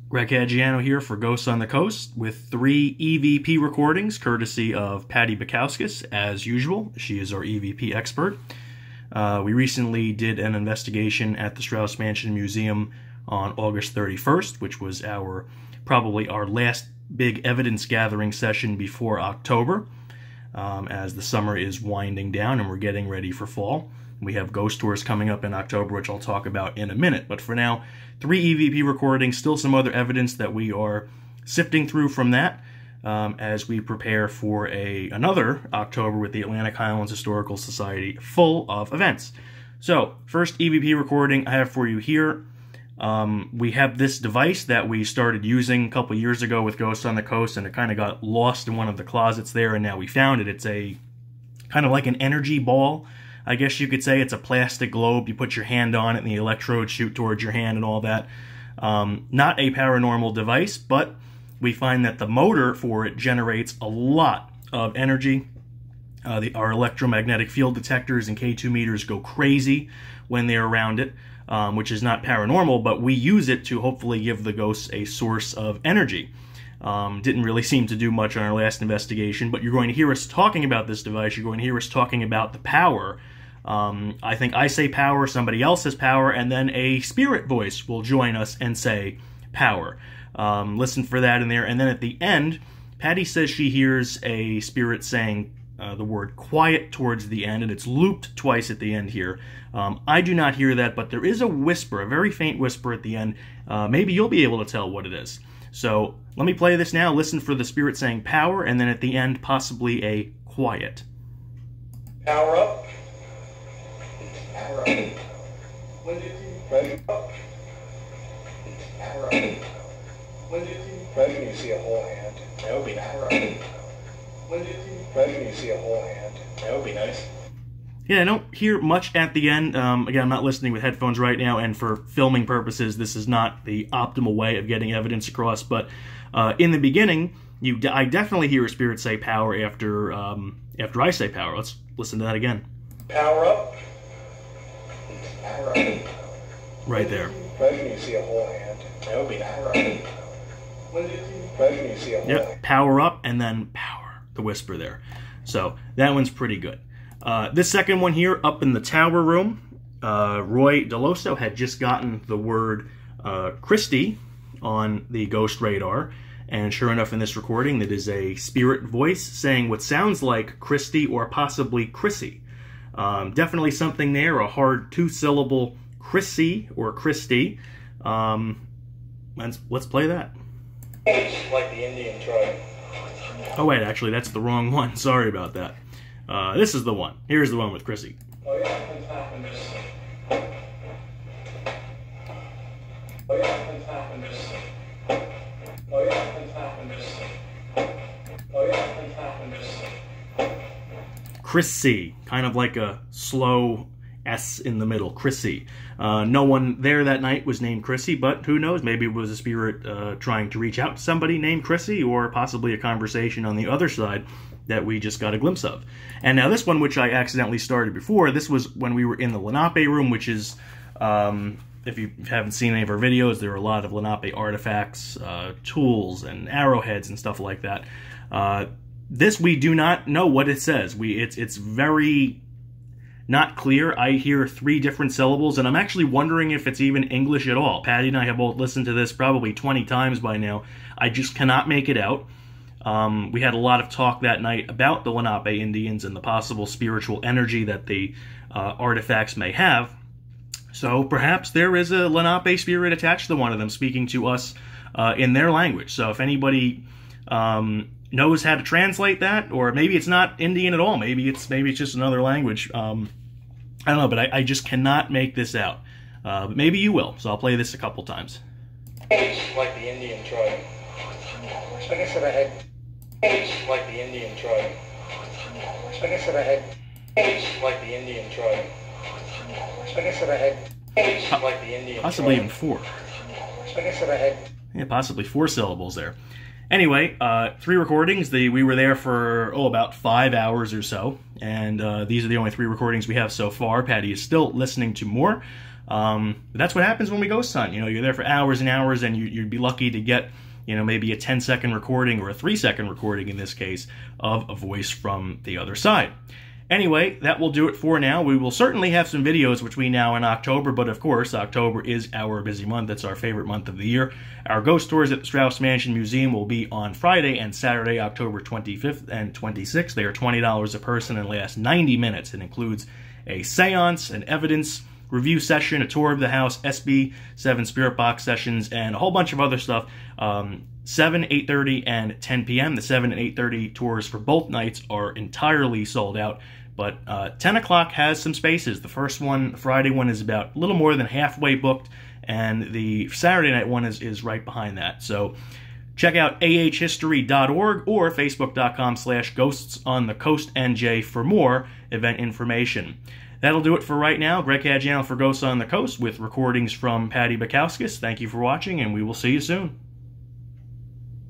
Greg Caggiano here for Ghosts on the Coast with 3 EVP recordings, courtesy of Patty Bukowskis, as usual. She is our EVP expert. We recently did an investigation at the Strauss Mansion Museum on August 31st, which was probably our last big evidence gathering session before October, as the summer is winding down and we're getting ready for fall. We have ghost tours coming up in October, which I'll talk about in a minute. But for now, 3 EVP recordings, still some other evidence that we are sifting through from that as we prepare for another October with the Atlantic Highlands Historical Society full of events. So, first EVP recording I have for you here. We have this device that we started using a couple years ago with Ghosts on the Coast, and it kind of got lost in one of the closets there, and now we found it. It's a kind of like an energy ball, I guess you could say. It's a plastic globe. You put your hand on it and the electrodes shoot towards your hand and all that. Not a paranormal device, but we find that the motor for it generates a lot of energy. Our electromagnetic field detectors and K2 meters go crazy when they're around it, which is not paranormal, but we use it to hopefully give the ghosts a source of energy. Didn't really seem to do much on our last investigation, but you're going to hear us talking about this device. You're going to hear us talking about the power. I think I say power, somebody else says power, and then a spirit voice will join us and say power. Listen for that in there. And then at the end, Patty says she hears a spirit saying the word quiet towards the end, and it's looped twice at the end here. I do not hear that, but there is a whisper, a very faint whisper at the end. Maybe you'll be able to tell what it is. So let me play this now. Listen for the spirit saying power, and then at the end, possibly a quiet. Power up. Power up. When did you pressure up? Power up. When did you pressure? You see a whole hand. That would be nice. Power up. When did you pressure? You see a whole hand. That would be nice. Yeah, I don't hear much at the end. Again, I'm not listening with headphones right now, and for filming purposes, this is not the optimal way of getting evidence across. But in the beginning, I definitely hear a spirit say power after I say power. Let's listen to that again. Power up. Power up. Right there. Pressure, you see a whole hand. That would be nice. When did you pressure? You see a whole hand. Yep, power up, and then power, the whisper there. So that one's pretty good. This second one here, up in the tower room, Roy Deloso had just gotten the word Christy on the ghost radar, and sure enough in this recording, that is a spirit voice saying what sounds like Christy or possibly Chrissy. Definitely something there, a hard 2-syllable Chrissy or Christy. Let's play that. Like the Indian tribe. Oh wait, actually that's the wrong one. Sorry about that. This is the one. Here's the one with Chrissy. Oh yeah, things happen. Oh yeah, things happen. Oh yeah, things happen. Oh yeah, things happen. Chrissy, kind of like a slow S in the middle. Chrissy. No one there that night was named Chrissy, but who knows? Maybe it was a spirit trying to reach out to somebody named Chrissy, or possibly a conversation on the other side that we just got a glimpse of. And now this one, which I accidentally started before, this was when we were in the Lenape room, which is, if you haven't seen any of our videos, there are a lot of Lenape artifacts, tools, and arrowheads and stuff like that. This, we do not know what it says. It's very not clear. I hear 3 different syllables, and I'm actually wondering if it's even English at all. Patty and I have both listened to this probably 20 times by now. I just cannot make it out. We had a lot of talk that night about the Lenape Indians and the possible spiritual energy that the artifacts may have. So perhaps there is a Lenape spirit attached to one of them speaking to us in their language. So if anybody knows how to translate that, or maybe it's not Indian at all, maybe it's just another language. I don't know, but I just cannot make this out. But maybe you will, so I'll play this a couple times. Like the Indian tribe. Like I said, I had. Like the Indian tribe. Like I said, I had. Like the Indian tribe. Like I said, I had. Like the Indian tribe. Possibly even 4. Like I said, I had. Yeah, possibly 4 syllables there. Anyway, 3 recordings. We were there for, about 5 hours or so, and these are the only 3 recordings we have so far. Patty is still listening to more. That's what happens when we ghost hunt. You know, you're there for hours and hours, and you'd be lucky to get, you know, maybe a 10-second recording, or a 3-second recording in this case, of a voice from the other side. Anyway, that will do it for now. We will certainly have some videos between now and October, but of course, October is our busy month. It's our favorite month of the year. Our ghost tours at the Strauss Mansion Museum will be on Friday and Saturday, October 25th and 26th. They are $20 a person and last 90 minutes. It includes a seance, an evidence review session, a tour of the house, SB7 Spirit Box sessions, and a whole bunch of other stuff. 7, 8:30, and 10 p.m. The 7 and 8:30 tours for both nights are entirely sold out, but 10 o'clock has some spaces. The first one, the Friday one, is about a little more than halfway booked, and the Saturday night one is right behind that. So check out ahhistory.org or facebook.com/ghostsonthecoastnj for more event information. That'll do it for right now. Greg Caggiano for Ghosts on the Coast with recordings from Patty Bukowskis. Thank you for watching, and we will see you soon.